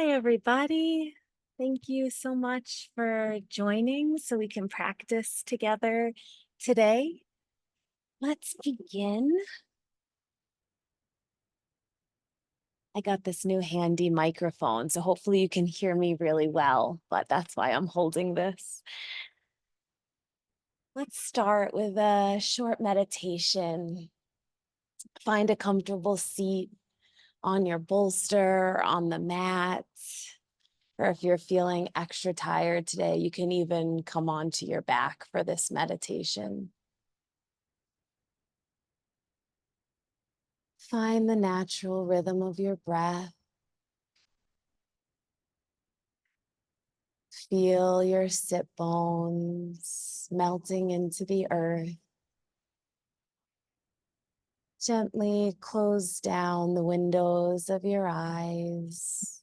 Hi, everybody. Thank you so much for joining so we can practice together today. Let's begin. I got this new handy microphone, so hopefully you can hear me really well, but that's why I'm holding this. Let's start with a short meditation. Find a comfortable seat on your bolster, on the mat. Or if you're feeling extra tired today, you can even come onto your back for this meditation. Find the natural rhythm of your breath. Feel your sit bones melting into the earth. Gently close down the windows of your eyes.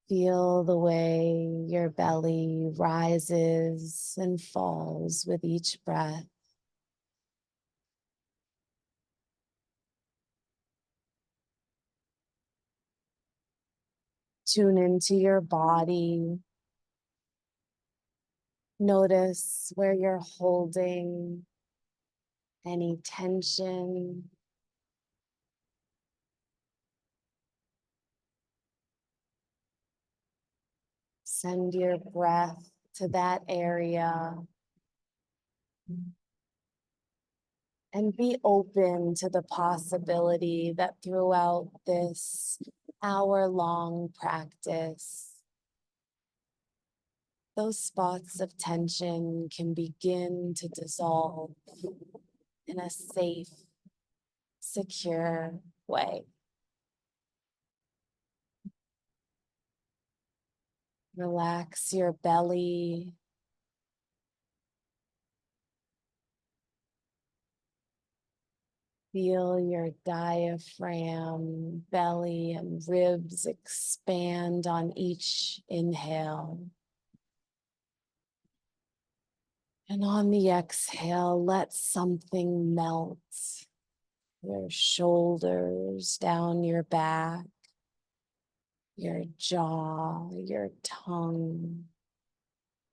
Feel the way your belly rises and falls with each breath. Tune into your body. Notice where you're holding any tension. Send your breath to that area and be open to the possibility that throughout this hour-long practice, those spots of tension can begin to dissolve in a safe, secure way. Relax your belly. Feel your diaphragm, belly, and ribs expand on each inhale. And on the exhale, let something melt. Your shoulders, down your back, your jaw, your tongue,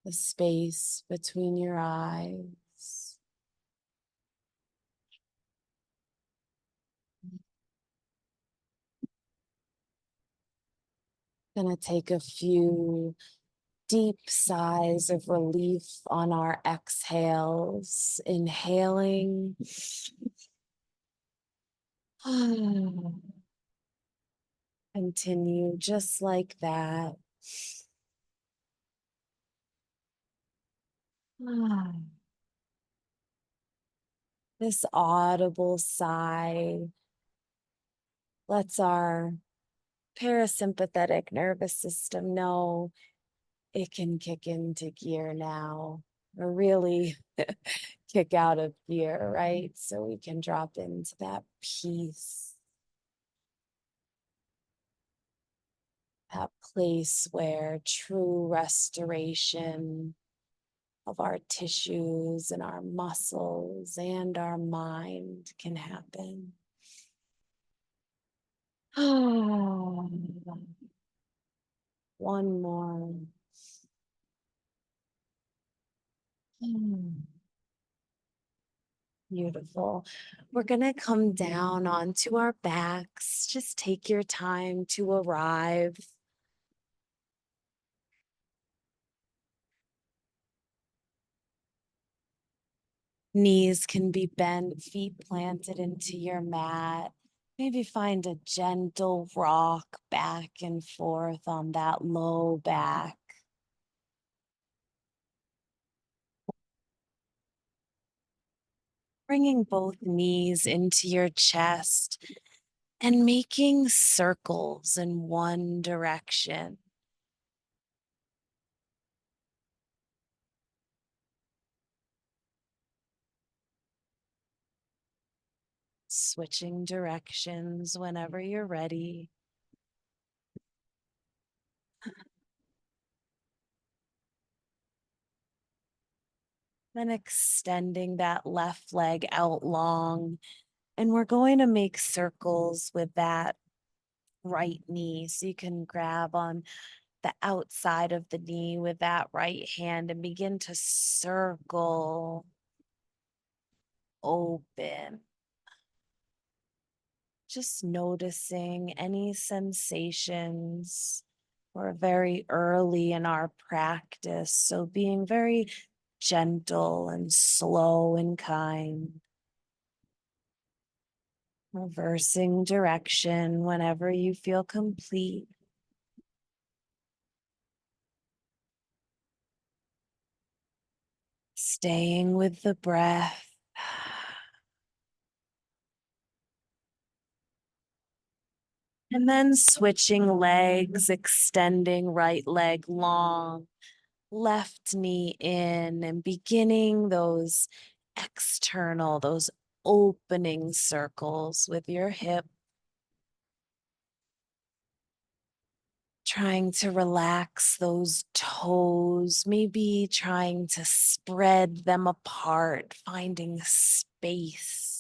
the space between your eyes. Gonna take a few deep sighs of relief on our exhales. Inhaling. Continue just like that. This audible sigh lets our parasympathetic nervous system know it can kick into gear now, or really kick out of gear, right? So we can drop into that peace, that place where true restoration of our tissues and our muscles and our mind can happen. One more. Beautiful. We're going to come down onto our backs. Just take your time to arrive. Knees can be bent, feet planted into your mat. Maybe find a gentle rock back and forth on that low back. Bringing both knees into your chest and making circles in one direction. Switching directions whenever you're ready. Then extending that left leg out long And we're going to make circles with that right knee. So you can grab on the outside of the knee with that right hand and begin to circle open. Just noticing any sensations. We're very early in our practice, so being very gentle and slow and kind. Reversing direction whenever you feel complete. Staying with the breath. And then switching legs, extending right leg long, left knee in, and beginning those external, those opening circles with your hip. Trying to relax those toes, maybe trying to spread them apart, finding space.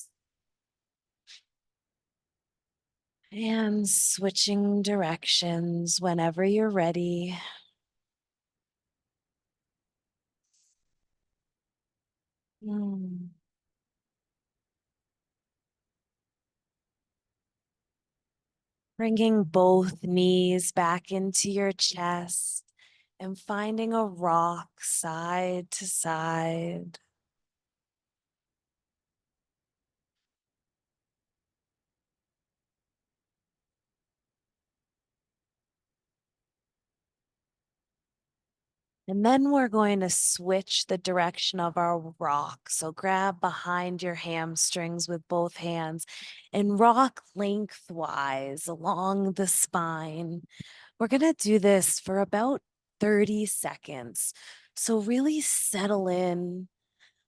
And switching directions whenever you're ready. Mm. Bringing both knees back into your chest and finding a rock side to side. And then we're going to switch the direction of our rock. So grab behind your hamstrings with both hands and rock lengthwise along the spine. We're going to do this for about 30 seconds. So really settle in.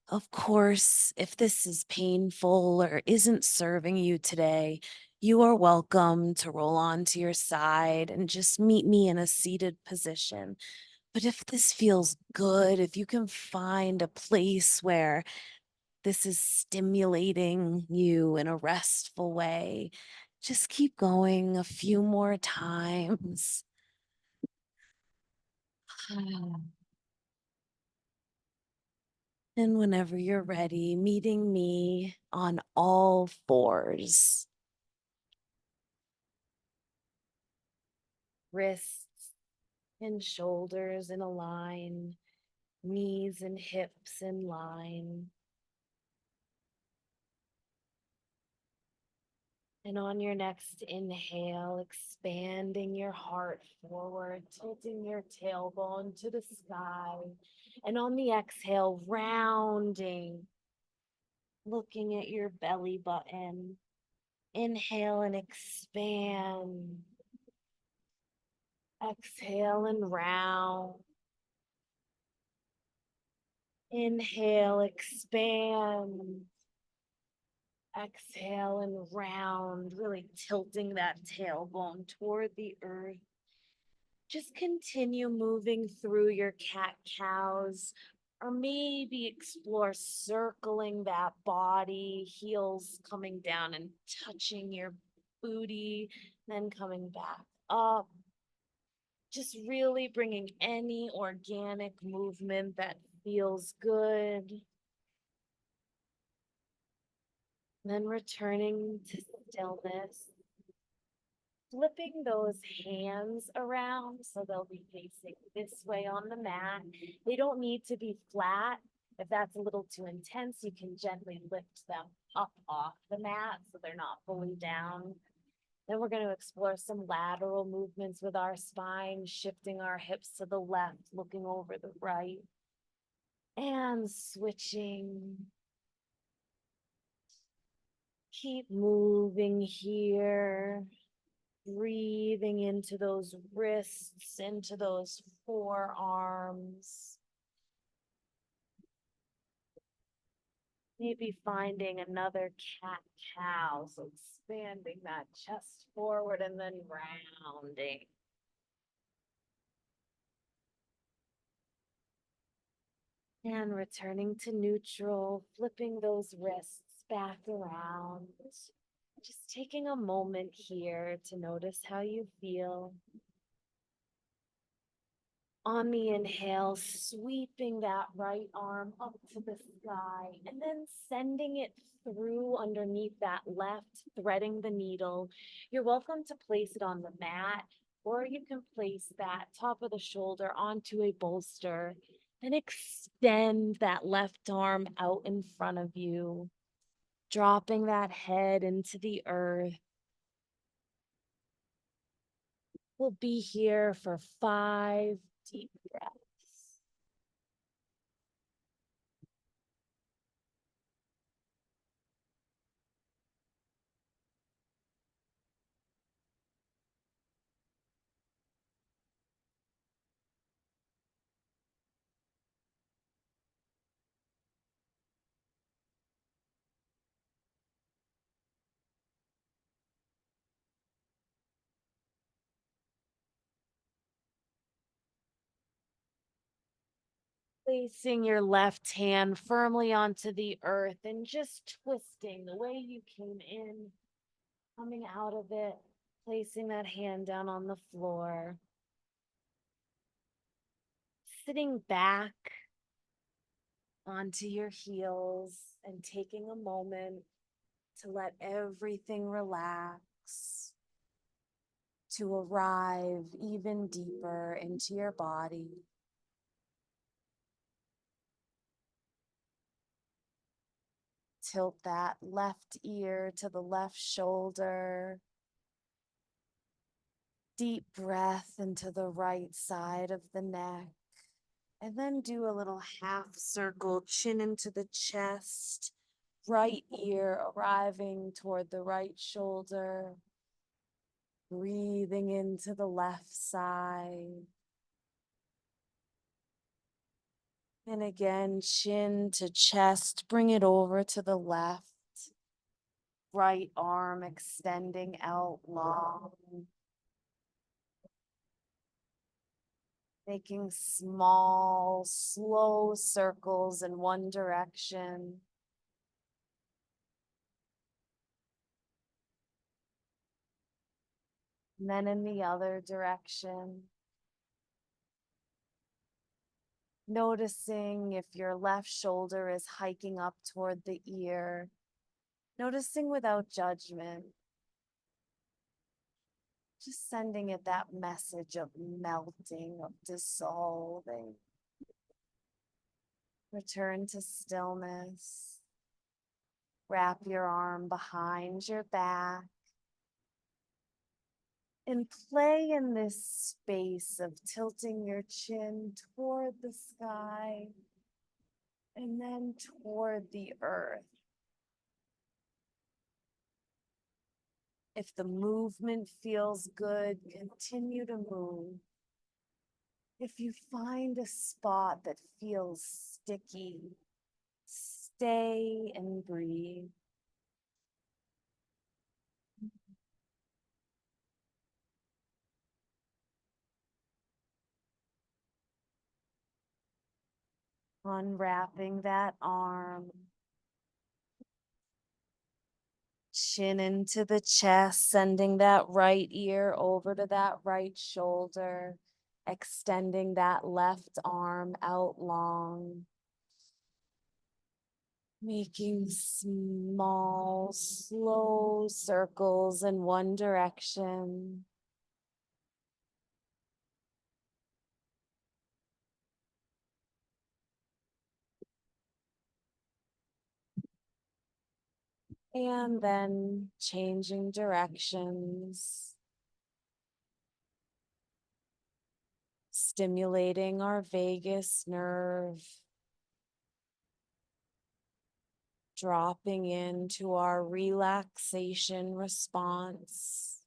Of course, if this is painful or isn't serving you today, you are welcome to roll onto your side and just meet me in a seated position. But if this feels good, if you can find a place where this is stimulating you in a restful way, just keep going a few more times. And whenever you're ready, meeting me on all fours, wrists and shoulders in a line, knees and hips in line. And on your next inhale, expanding your heart forward, tilting your tailbone to the sky. And on the exhale, rounding, looking at your belly button. Inhale and expand. Exhale and round. Inhale, expand. Exhale and round, really tilting that tailbone toward the earth. Just continue moving through your cat cows, or maybe explore circling that body, heels coming down and touching your booty, then coming back up. Just really bringing any organic movement that feels good. Then returning to stillness, flipping those hands around so they'll be facing this way on the mat. They don't need to be flat. If that's a little too intense, you can gently lift them up off the mat so they're not fully down. Then we're going to explore some lateral movements with our spine, shifting our hips to the left, looking over the right, and switching. Keep moving here. Breathing into those wrists, into those forearms. Maybe finding another cat cow. So expanding that chest forward and then rounding. And returning to neutral, flipping those wrists back around. Just taking a moment here to notice how you feel. On the inhale, sweeping that right arm up to the sky and then sending it through underneath that left, threading the needle. You're welcome to place it on the mat, or you can place that top of the shoulder onto a bolster. Then extend that left arm out in front of you, dropping that head into the earth. We'll be here for 5 deep breaths. Placing your left hand firmly onto the earth and just twisting the way you came in, coming out of it, placing that hand down on the floor, sitting back onto your heels and taking a moment to let everything relax, to arrive even deeper into your body. Tilt that left ear to the left shoulder. Deep breath into the right side of the neck. And then do a little half circle, chin into the chest, right ear arriving toward the right shoulder. Breathing into the left side. And again, chin to chest, bring it over to the left. Right arm extending out long. Making small, slow circles in one direction. And then in the other direction. Noticing if your left shoulder is hiking up toward the ear. Noticing without judgment. Just sending it that message of melting, of dissolving. Return to stillness. Wrap your arm behind your back. And play in this space of tilting your chin toward the sky and then toward the earth. If the movement feels good, continue to move. If you find a spot that feels sticky, stay and breathe. Unwrapping that arm. Chin into the chest, sending that right ear over to that right shoulder, extending that left arm out long. Making small, slow circles in one direction. And then changing directions. Stimulating our vagus nerve. Dropping into our relaxation response.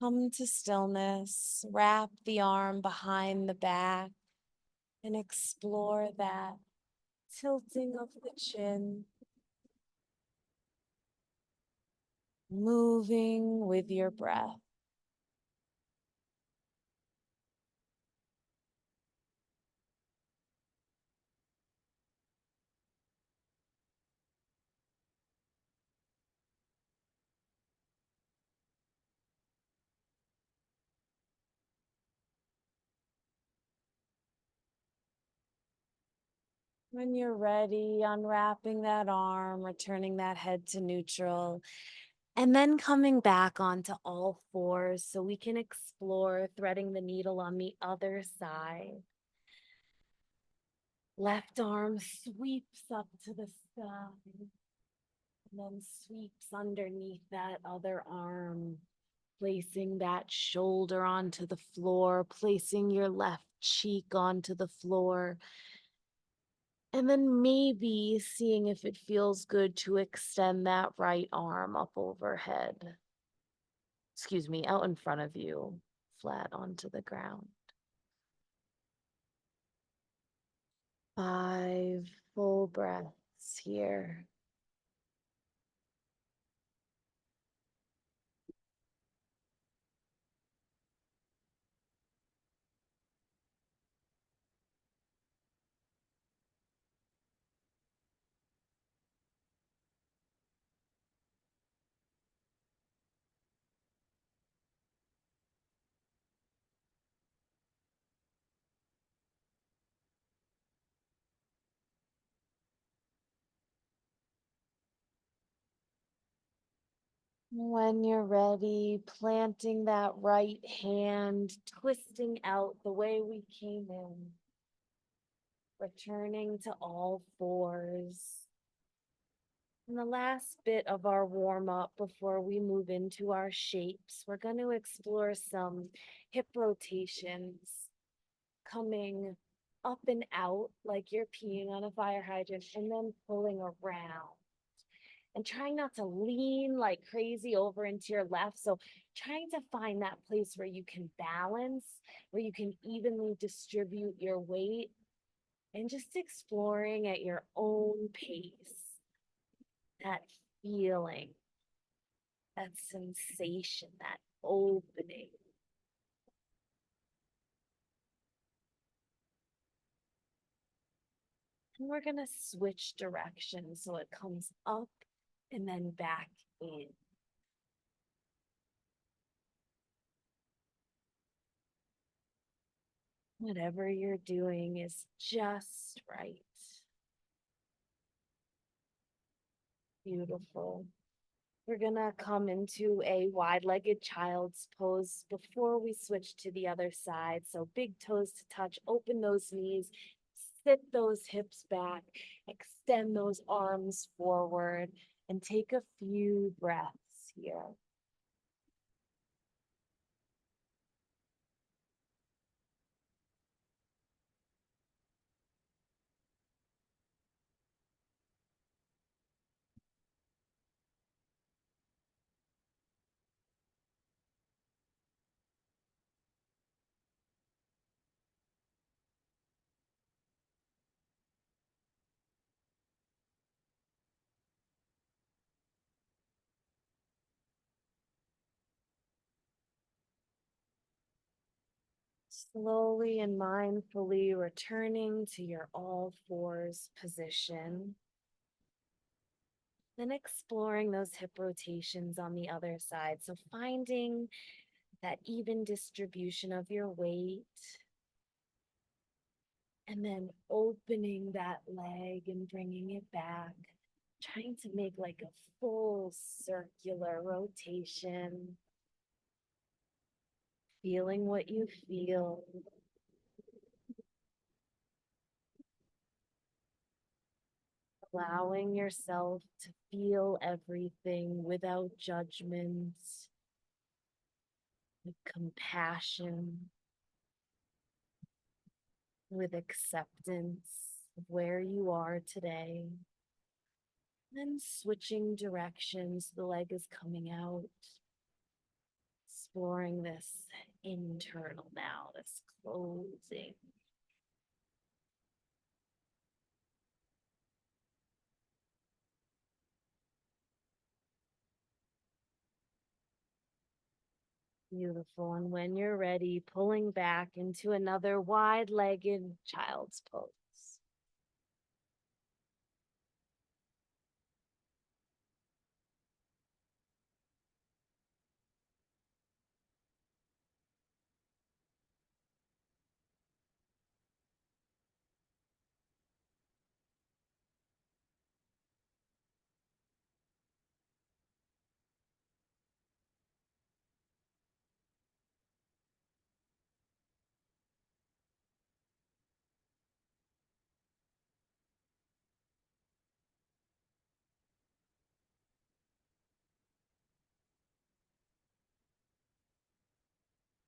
Come to stillness, wrap the arm behind the back, and explore that tilting of the chin. Moving with your breath. When you're ready, unwrapping that arm, returning that head to neutral, and then coming back onto all fours so we can explore threading the needle on the other side. Left arm sweeps up to the sky and then sweeps underneath that other arm, placing that shoulder onto the floor, placing your left cheek onto the floor, and then maybe seeing if it feels good to extend that right arm up overhead. Excuse me, out in front of you, flat onto the ground. 5 full breaths here. When you're ready, planting that right hand, twisting out the way we came in, returning to all fours. And the last bit of our warm up before we move into our shapes, we're going to explore some hip rotations, coming up and out like you're peeing on a fire hydrant, and then pulling around. And trying not to lean like crazy over into your left. So, trying to find that place where you can balance, where you can evenly distribute your weight, and just exploring at your own pace that feeling, that sensation, that opening. And we're going to switch directions so it comes up and then back in. Whatever you're doing is just right. Beautiful. We're gonna come into a wide-legged child's pose before we switch to the other side. So big toes to touch, open those knees, sit those hips back, extend those arms forward, and take a few breaths here. Slowly and mindfully returning to your all fours position. Then exploring those hip rotations on the other side. So finding that even distribution of your weight, and then opening that leg and bringing it back, trying to make like a full circular rotation, feeling what you feel. Allowing yourself to feel everything without judgment, with compassion, with acceptance of where you are today. Then switching directions, the leg is coming out, exploring this internal now, this closing. Beautiful. And when you're ready, pulling back into another wide-legged child's pose.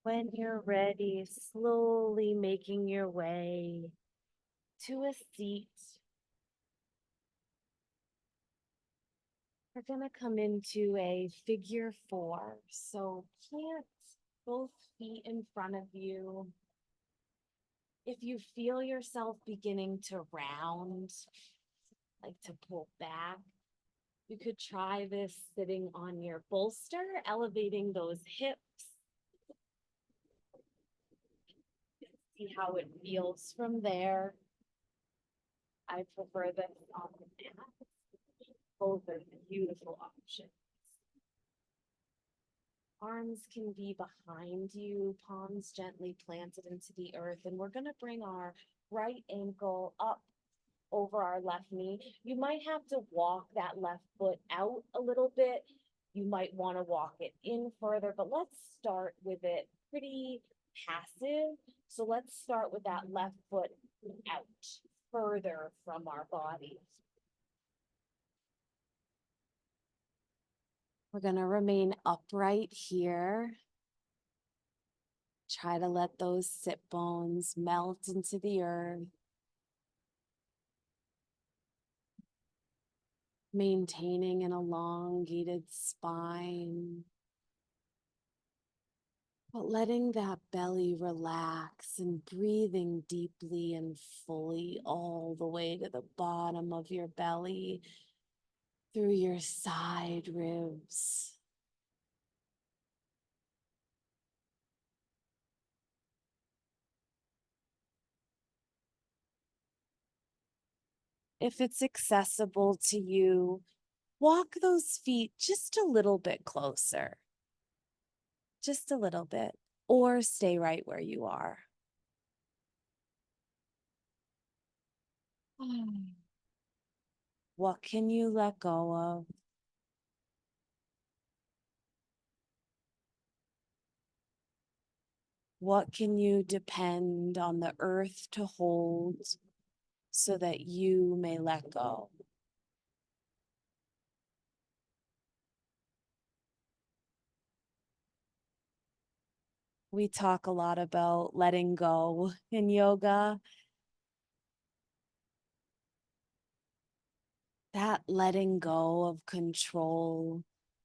When you're ready, slowly making your way to a seat. We're going to come into a figure four. So plant both feet in front of you. If you feel yourself beginning to round, like to pull back, you could try this sitting on your bolster, elevating those hips. See how it feels from there. I prefer this on the mat. Both are beautiful options. Arms can be behind you, palms gently planted into the earth. And we're going to bring our right ankle up over our left knee. You might have to walk that left foot out a little bit. You might want to walk it in further, but let's start with it pretty passive. So let's start with that left foot out further from our body. We're going to remain upright here. Try to let those sit bones melt into the earth. Maintaining an elongated spine. But letting that belly relax and breathing deeply and fully all the way to the bottom of your belly, through your side ribs. If it's accessible to you, walk those feet just a little bit closer. Just a little bit, or stay right where you are. What can you let go of? What can you depend on the earth to hold so that you may let go? We talk a lot about letting go in yoga. That letting go of control,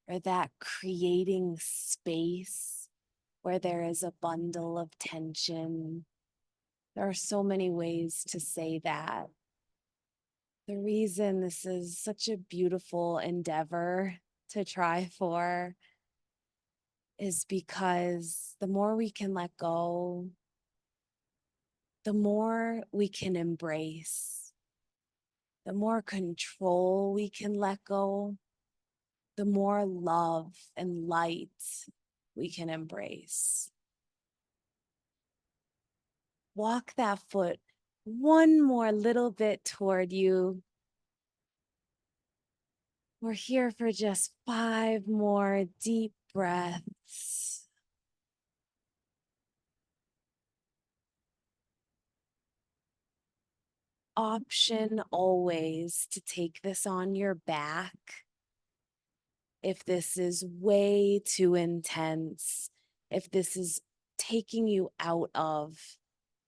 or that creating space where there is a bundle of tension. There are so many ways to say that. The reason this is such a beautiful endeavor to try for is because the more we can let go, the more we can embrace, the more control we can let go, the more love and light we can embrace. Walk that foot one more little bit toward you. We're here for just 5 more deep breaths. Option always to take this on your back. If this is way too intense, if this is taking you out of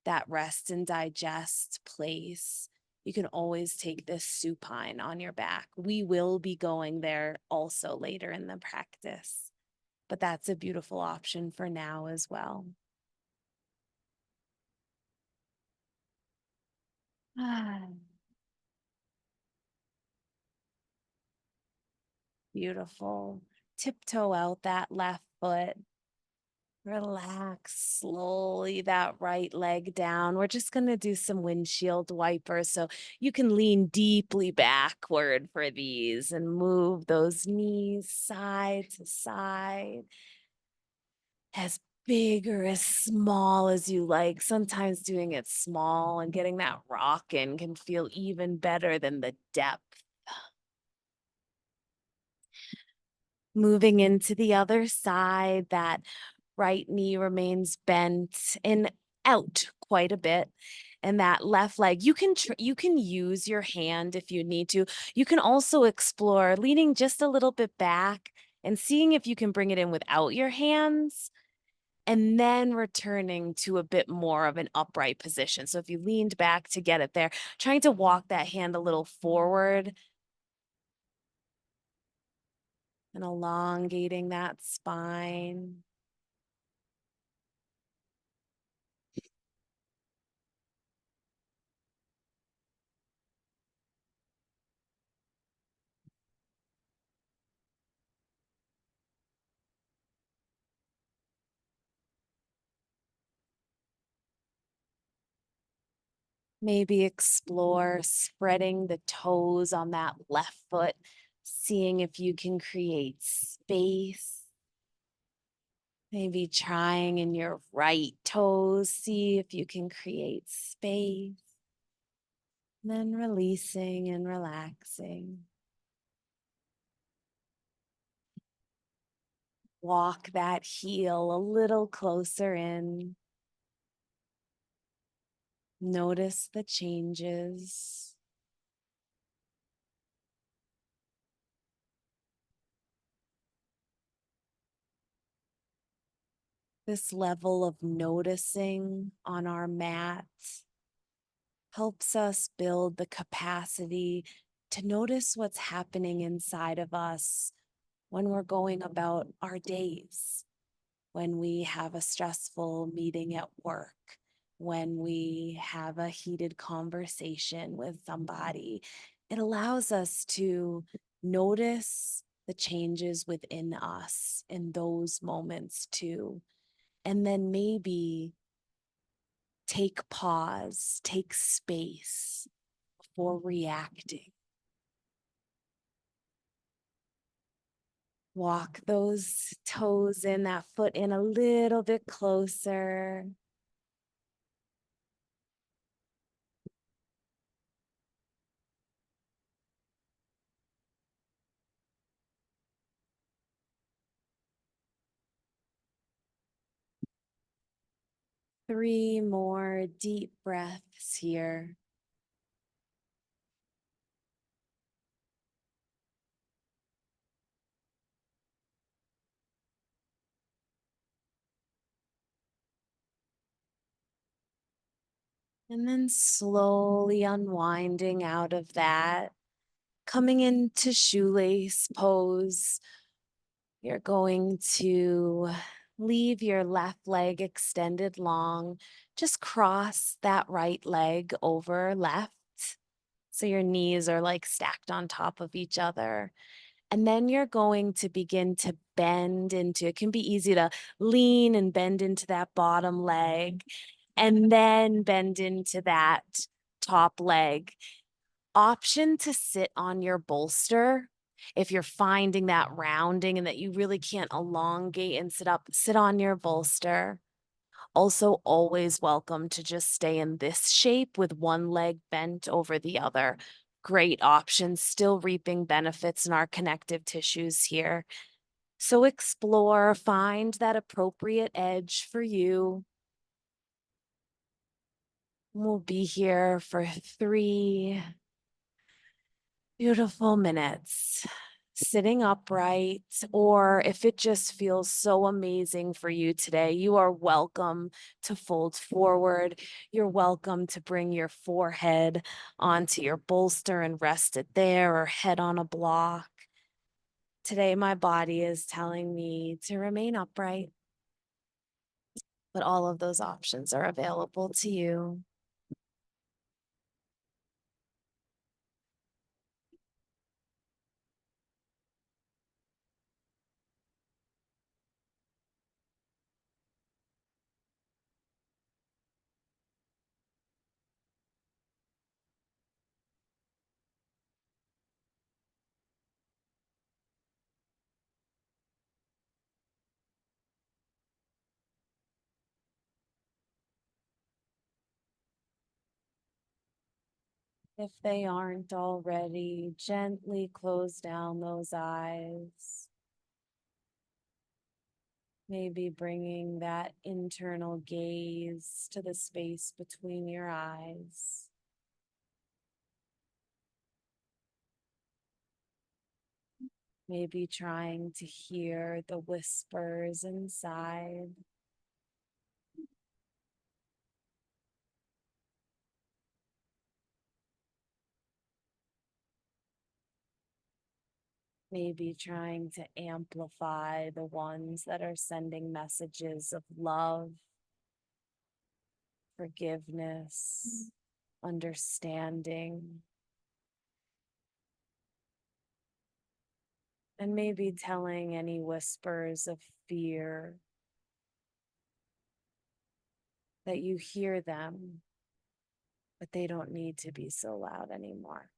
that rest and digest place, you can always take this supine on your back. We will be going there also later in the practice, but that's a beautiful option for now as well. Beautiful. Tiptoe out that left foot. Relax slowly that right leg down. We're just going to do some windshield wipers. So you can lean deeply backward for these and move those knees side to side. As big or as small as you like. Sometimes doing it small and getting that rock in can feel even better than the depth. Moving into the other side, that right knee remains bent and out quite a bit. And that left leg, you can use your hand if you need to. You can also explore leaning just a little bit back and seeing if you can bring it in without your hands and then returning to a bit more of an upright position. So if you leaned back to get it there, trying to walk that hand a little forward and elongating that spine. Maybe explore spreading the toes on that left foot, seeing if you can create space. Maybe trying in your right toes, see if you can create space. Then releasing and relaxing. Walk that heel a little closer in. Notice the changes. This level of noticing on our mat helps us build the capacity to notice what's happening inside of us when we're going about our days, when we have a stressful meeting at work, when we have a heated conversation with somebody. It allows us to notice the changes within us in those moments too. And then maybe take pause, take space before reacting. Walk those toes in, that foot in a little bit closer. Three more deep breaths here. And then slowly unwinding out of that, coming into shoelace pose. You're going to leave your left leg extended long. Just cross that right leg over left. So your knees are like stacked on top of each other. And then you're going to begin to bend into, it can be easy to lean and bend into that bottom leg and then bend into that top leg. Option to sit on your bolster. If you're finding that rounding and that you really can't elongate and sit up, sit on your bolster. Also, always welcome to just stay in this shape with one leg bent over the other. Great option, still reaping benefits in our connective tissues here. So explore, find that appropriate edge for you. We'll be here for 3 beautiful minutes. Sitting upright, or if it just feels so amazing for you today, you are welcome to fold forward. You're welcome to bring your forehead onto your bolster and rest it there, or head on a block. Today, my body is telling me to remain upright, but all of those options are available to you. If they aren't already, gently close down those eyes. Maybe bringing that internal gaze to the space between your eyes. Maybe trying to hear the whispers inside. Maybe trying to amplify the ones that are sending messages of love, forgiveness, understanding, and maybe telling any whispers of fear that you hear them, but they don't need to be so loud anymore.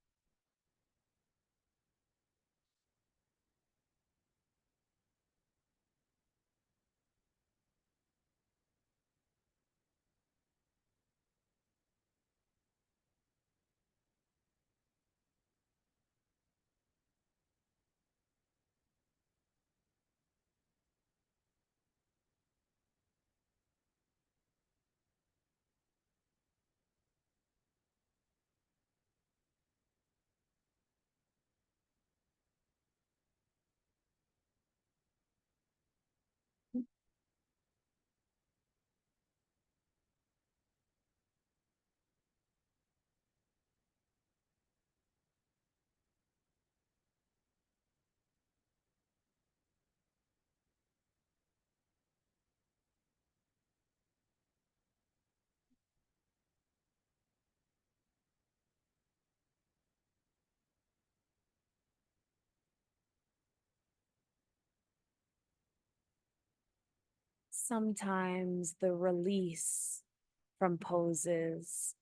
Sometimes the release from poses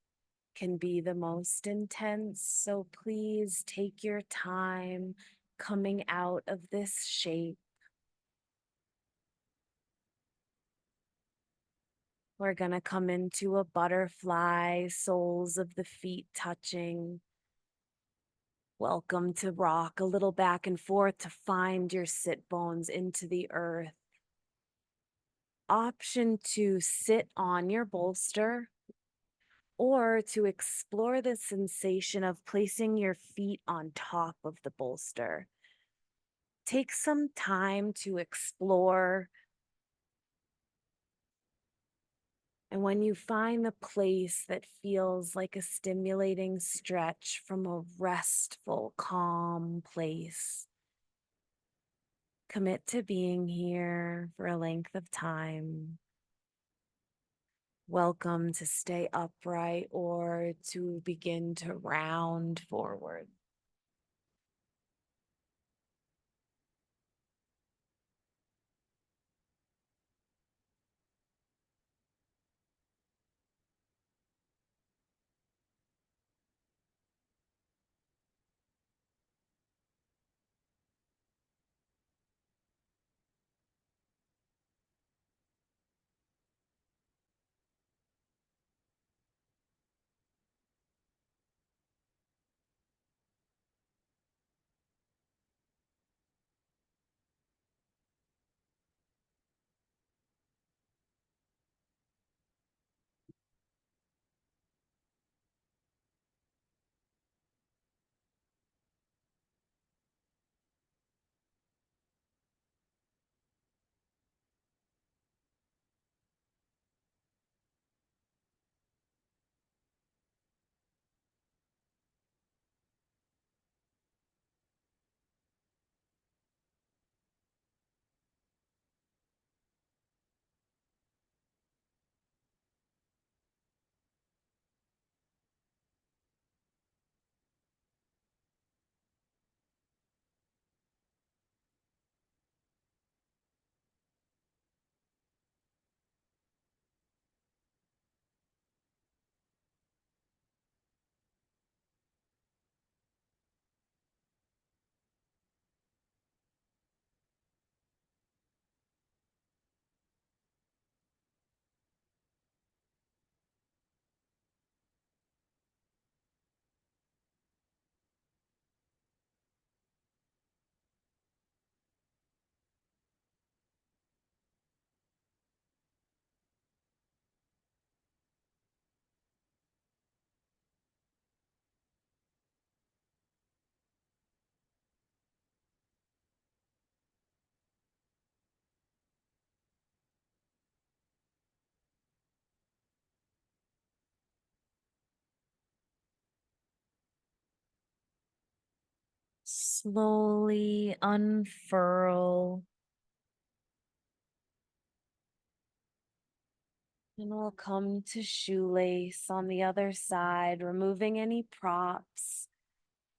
can be the most intense. So please take your time coming out of this shape. We're going to come into a butterfly, soles of the feet touching. Welcome to rock a little back and forth to find your sit bones into the earth. Option to sit on your bolster or to explore the sensation of placing your feet on top of the bolster. Take some time to explore. And when you find the place that feels like a stimulating stretch from a restful, calm place, commit to being here for a length of time. Welcome to stay upright or to begin to round forward. Slowly unfurl. And we'll come to shoelace on the other side, removing any props,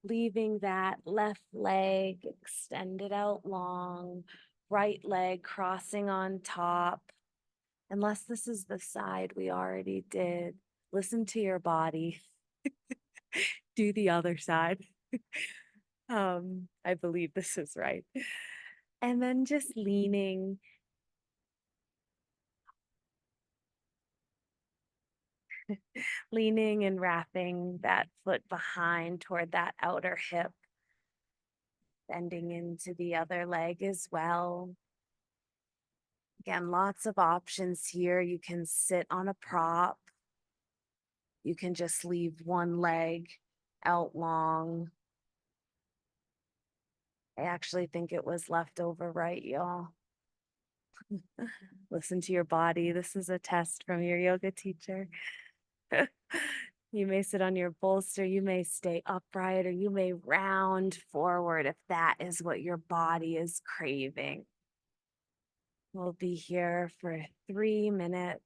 leaving that left leg extended out long, right leg crossing on top. Unless this is the side we already did, listen to your body. Do the other side. I believe this is right. And then just leaning and wrapping that foot behind toward that outer hip, bending into the other leg as well. Again, lots of options here. You can sit on a prop. You can just leave one leg out long. I actually think it was left over right, y'all. Listen to your body. This is a test from your yoga teacher. You may sit on your bolster, you may stay upright, or you may round forward if that is what your body is craving. We'll be here for 3 minutes.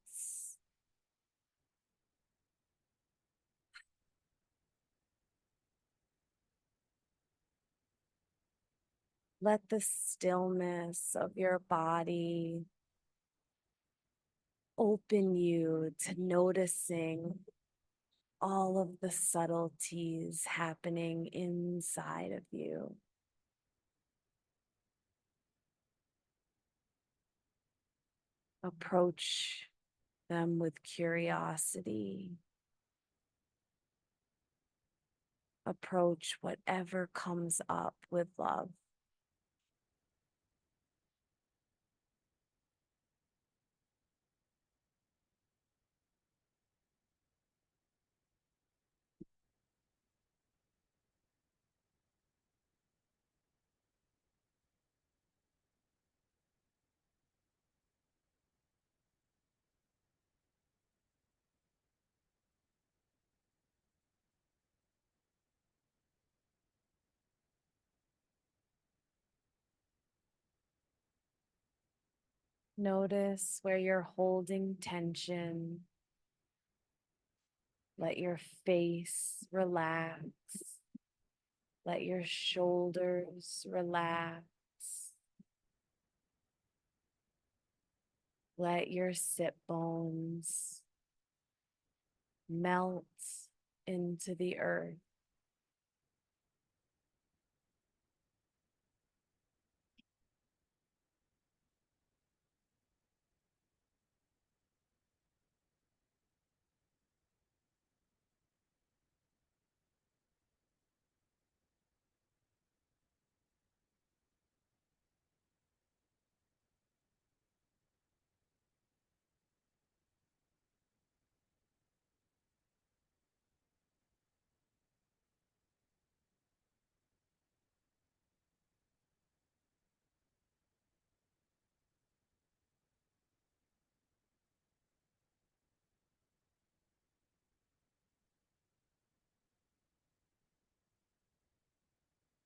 Let the stillness of your body open you to noticing all of the subtleties happening inside of you. Approach them with curiosity. Approach whatever comes up with love. Notice where you're holding tension. Let your face relax. Let your shoulders relax. Let your sit bones melt into the earth.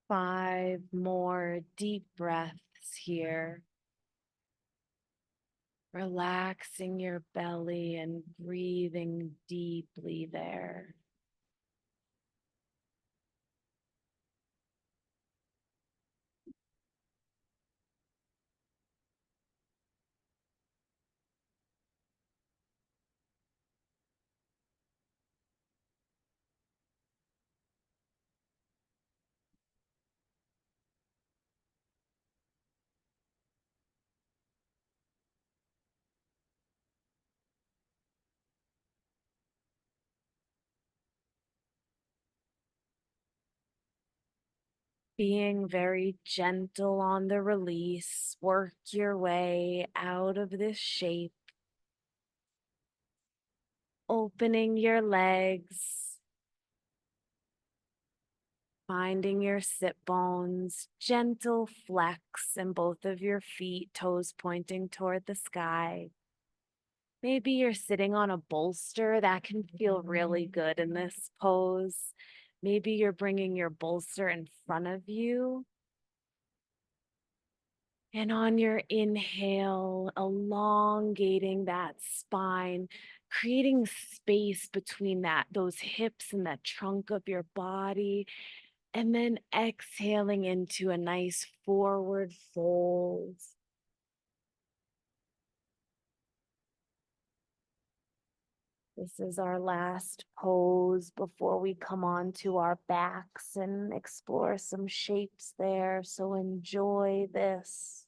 Five more deep breaths here. Relaxing your belly and breathing deeply there. Being very gentle on the release, work your way out of this shape, opening your legs, finding your sit bones, gentle flex in both of your feet, toes pointing toward the sky. Maybe you're sitting on a bolster. That can feel really good in this pose. Maybe you're bringing your bolster in front of you. And on your inhale, elongating that spine, creating space between those hips and that trunk of your body. And then exhaling into a nice forward fold. This is our last pose before we come on to our backs and explore some shapes there. So enjoy this.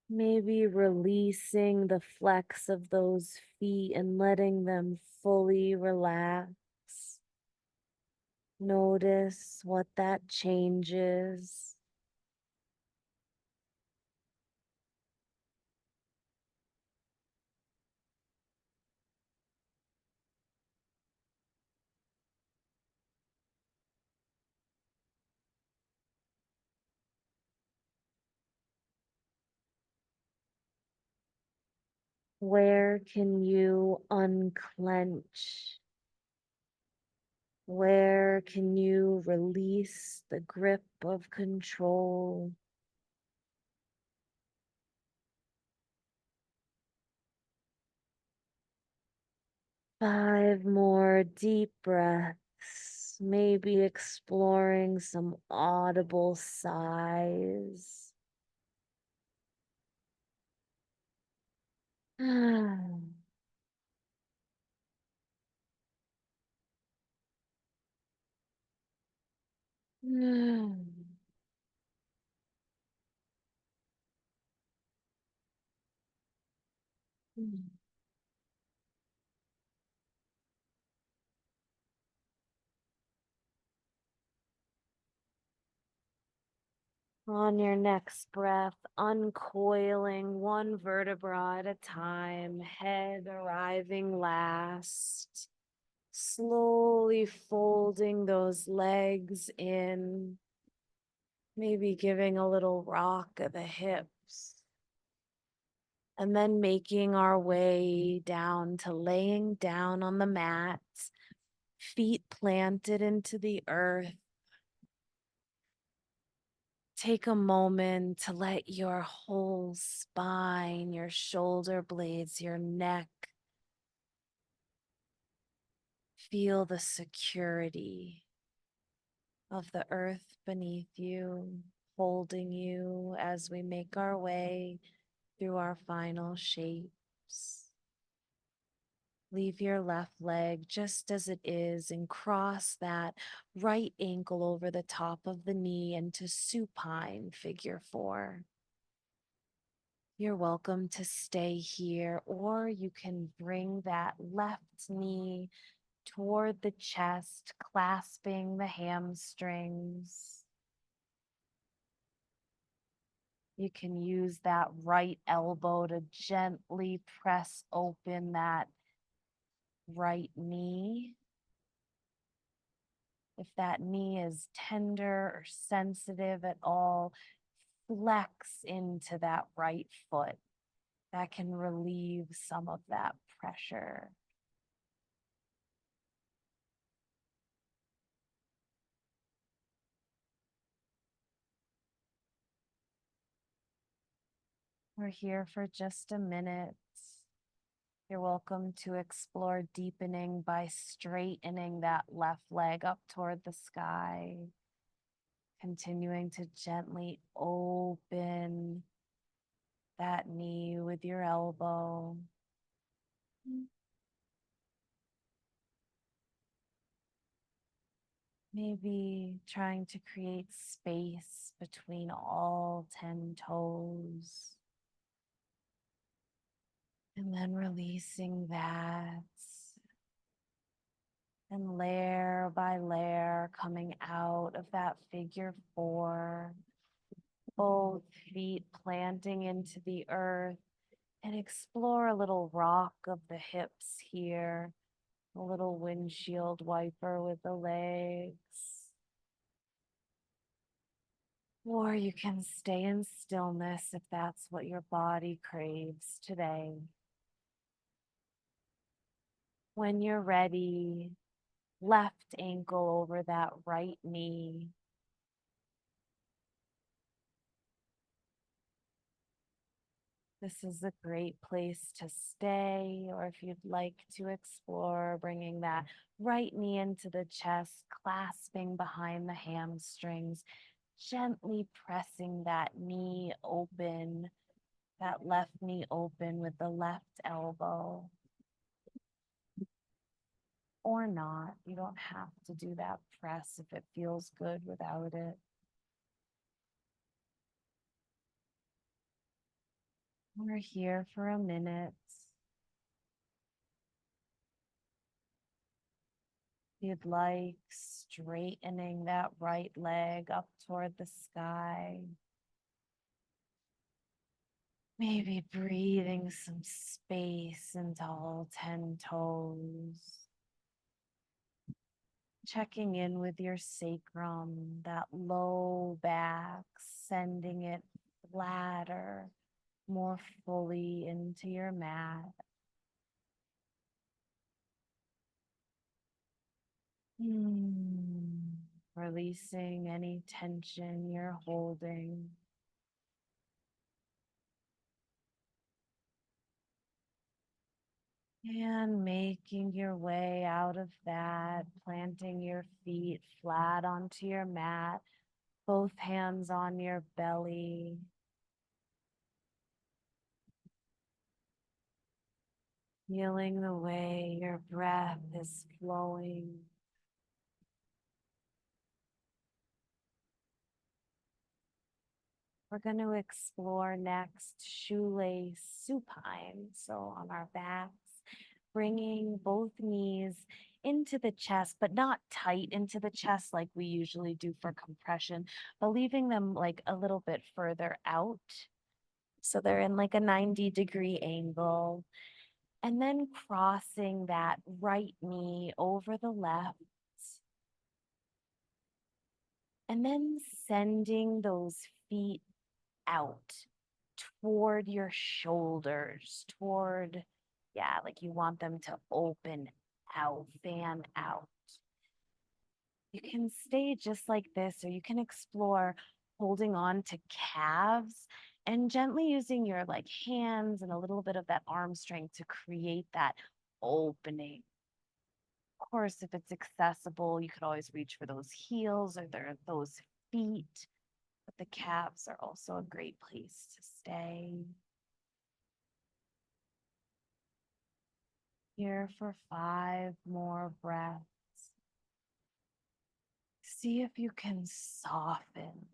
Maybe releasing the flex of those feet and letting them fully relax. Notice what that changes. Where can you unclench? Where can you release the grip of control? 5 more deep breaths, maybe exploring some audible sighs. On your next breath, uncoiling one vertebra at a time, head arriving last. Slowly folding those legs in, maybe giving a little rock of the hips. And then making our way down to laying down on the mat, feet planted into the earth. Take a moment to let your whole spine, your shoulder blades, your neck feel the security of the earth beneath you, holding you as we make our way through our final shapes. Leave your left leg just as it is and cross that right ankle over the top of the knee into supine figure 4. You're welcome to stay here, or you can bring that left knee toward the chest, clasping the hamstrings. You can use that right elbow to gently press open that right knee. If that knee is tender or sensitive at all, flex into that right foot. That can relieve some of that pressure. We're here for just a minute. You're welcome to explore deepening by straightening that left leg up toward the sky, continuing to gently open that knee with your elbow. Maybe trying to create space between all 10 toes. And then releasing that. And layer by layer coming out of that figure four. Both feet planting into the earth. And explore a little rock of the hips here. A little windshield wiper with the legs. Or you can stay in stillness if that's what your body craves today. When you're ready, left ankle over that right knee. This is a great place to stay, or if you'd like to explore bringing that right knee into the chest, clasping behind the hamstrings, gently pressing that knee open, that left knee open with the left elbow. Or not. You don't have to do that press if it feels good without it. We're here for a minute. If you'd like, straightening that right leg up toward the sky. Maybe breathing some space into all 10 toes. Checking in with your sacrum, that low back, sending it flatter, more fully into your mat. Releasing any tension you're holding. And making your way out of that, planting your feet flat onto your mat, both hands on your belly. Feeling the way your breath is flowing. We're going to explore next shoelace supine. So on our backs, bringing both knees into the chest, but not tight into the chest like we usually do for compression, but leaving them like a little bit further out. So they're in like a 90-degree angle. And then crossing that right knee over the left. And then sending those feet out toward your shoulders, toward, yeah, like you want them to open out, fan out. You can stay just like this, or you can explore holding on to calves and gently using your like hands and a little bit of that arm strength to create that opening. Of course, if it's accessible, you could always reach for those heels or those feet, but the calves are also a great place to stay. Here for 5 more breaths. See if you can soften.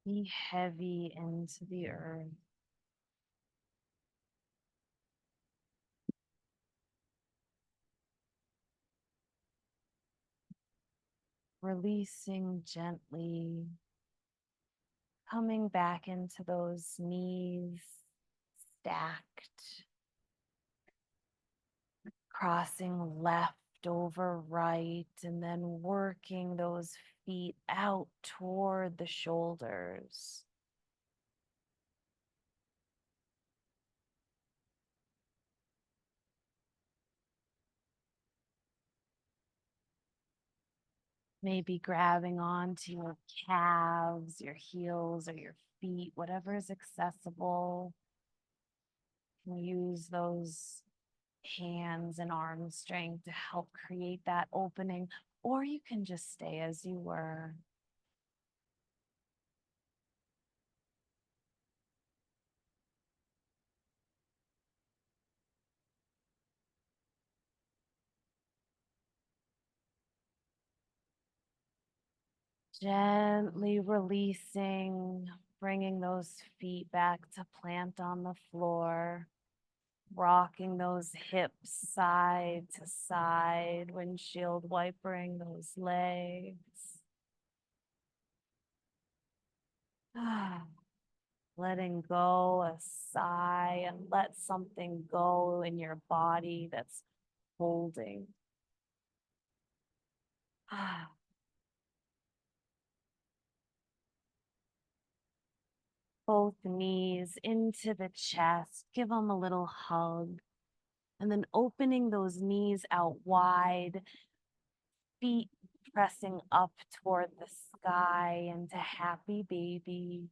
Be heavy into the earth. Releasing gently, coming back into those knees stacked, crossing left over right, and then working those feet out toward the shoulders. Maybe grabbing onto your calves, your heels, or your feet, whatever is accessible. Use those hands and arm strength to help create that opening, or you can just stay as you were. Gently releasing, bringing those feet back to plant on the floor, rocking those hips side to side, windshield wipering those legs. Letting go a sigh and let something go in your body that's holding. Both knees into the chest, give them a little hug, and then opening those knees out wide, feet pressing up toward the sky into happy baby.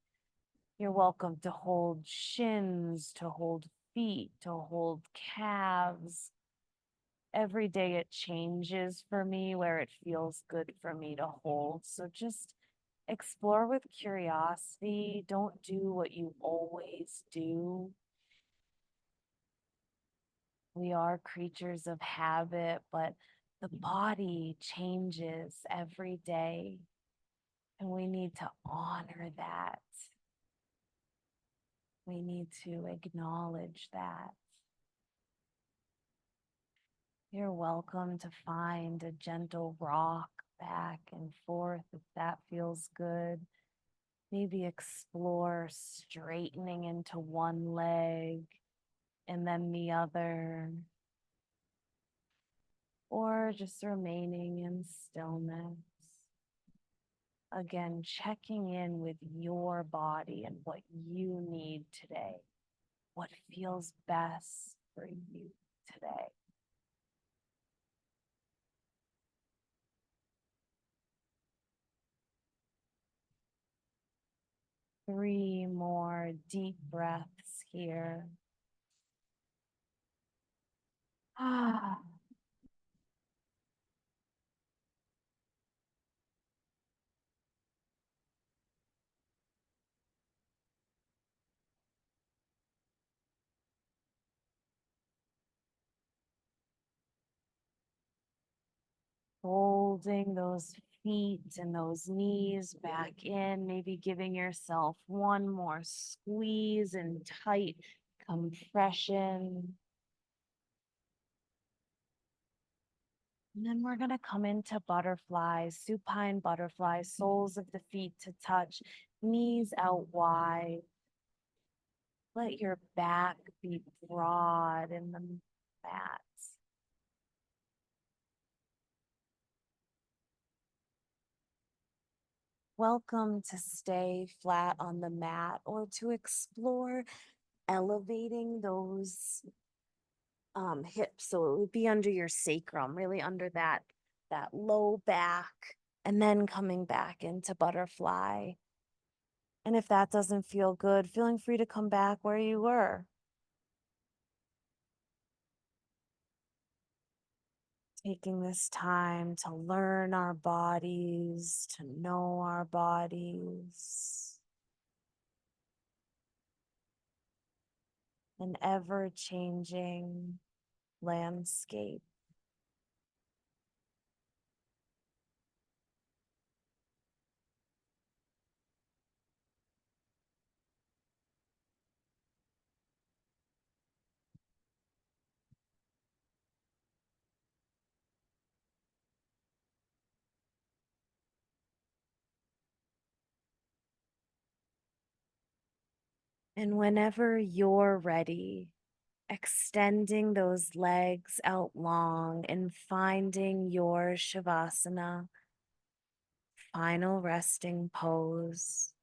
You're welcome to hold shins, to hold feet, to hold calves. Every day it changes for me where it feels good for me to hold. So just explore with curiosity. Don't do what you always do. We are creatures of habit, but the body changes every day, and we need to honor that. We need to acknowledge that. You're welcome to find a gentle rock back and forth if that feels good. Maybe explore straightening into one leg and then the other, or just remaining in stillness. Again, checking in with your body and what you need today, what feels best for you today. Three more deep breaths here. Ah. Folding those feet and those knees back in, maybe giving yourself one more squeeze and tight compression. And then we're going to come into butterfly, supine butterfly, soles of the feet to touch, knees out wide. Let your back be broad in the mat. Welcome to stay flat on the mat or to explore elevating those hips. So it would be under your sacrum, really under that low back, and then coming back into butterfly. And if that doesn't feel good, feeling free to come back where you were. Taking this time to learn our bodies, to know our bodies. An ever-changing landscape. And whenever you're ready, extending those legs out long and finding your Shavasana, final resting pose.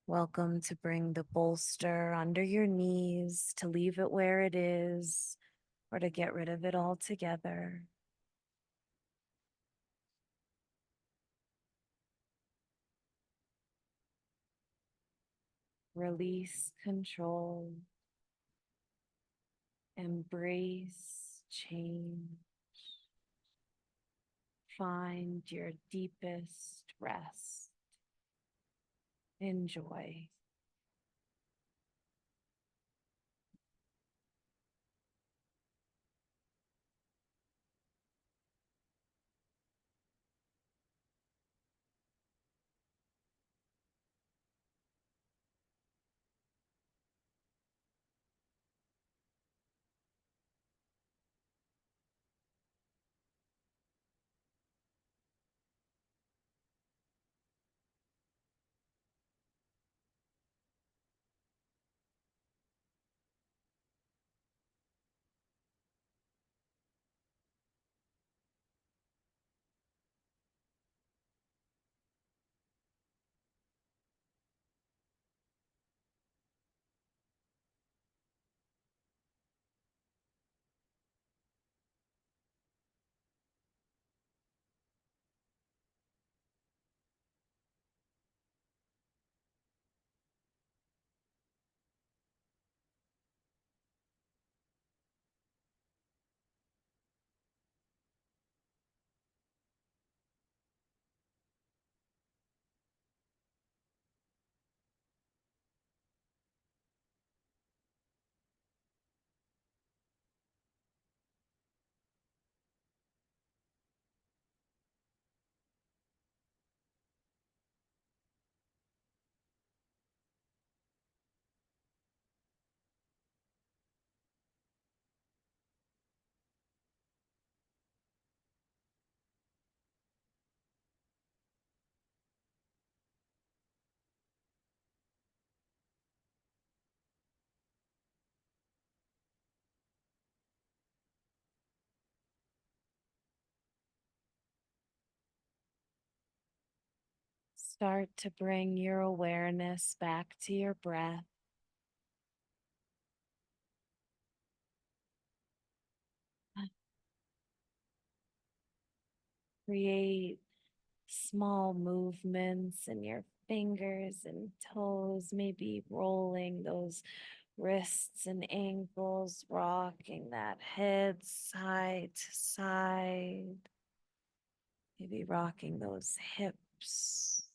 Welcome to bring the bolster under your knees, to leave it where it is, or to get rid of it altogether. Release control. Embrace change. Find your deepest rest. Enjoy. Start to bring your awareness back to your breath. Create small movements in your fingers and toes, maybe rolling those wrists and ankles, rocking that head side to side, maybe rocking those hips,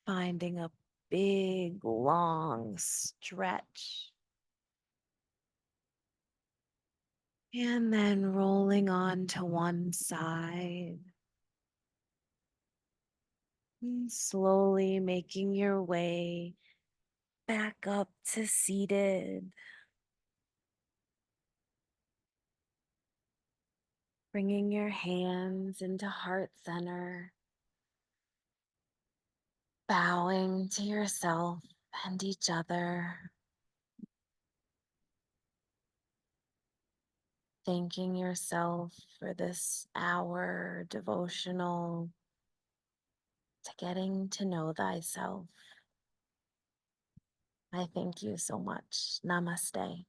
finding a big, long stretch. And then rolling on to one side. And slowly making your way back up to seated. Bringing your hands into heart center. Bowing to yourself and each other. Thanking yourself for this hour devotional to getting to know thyself. I thank you so much. Namaste.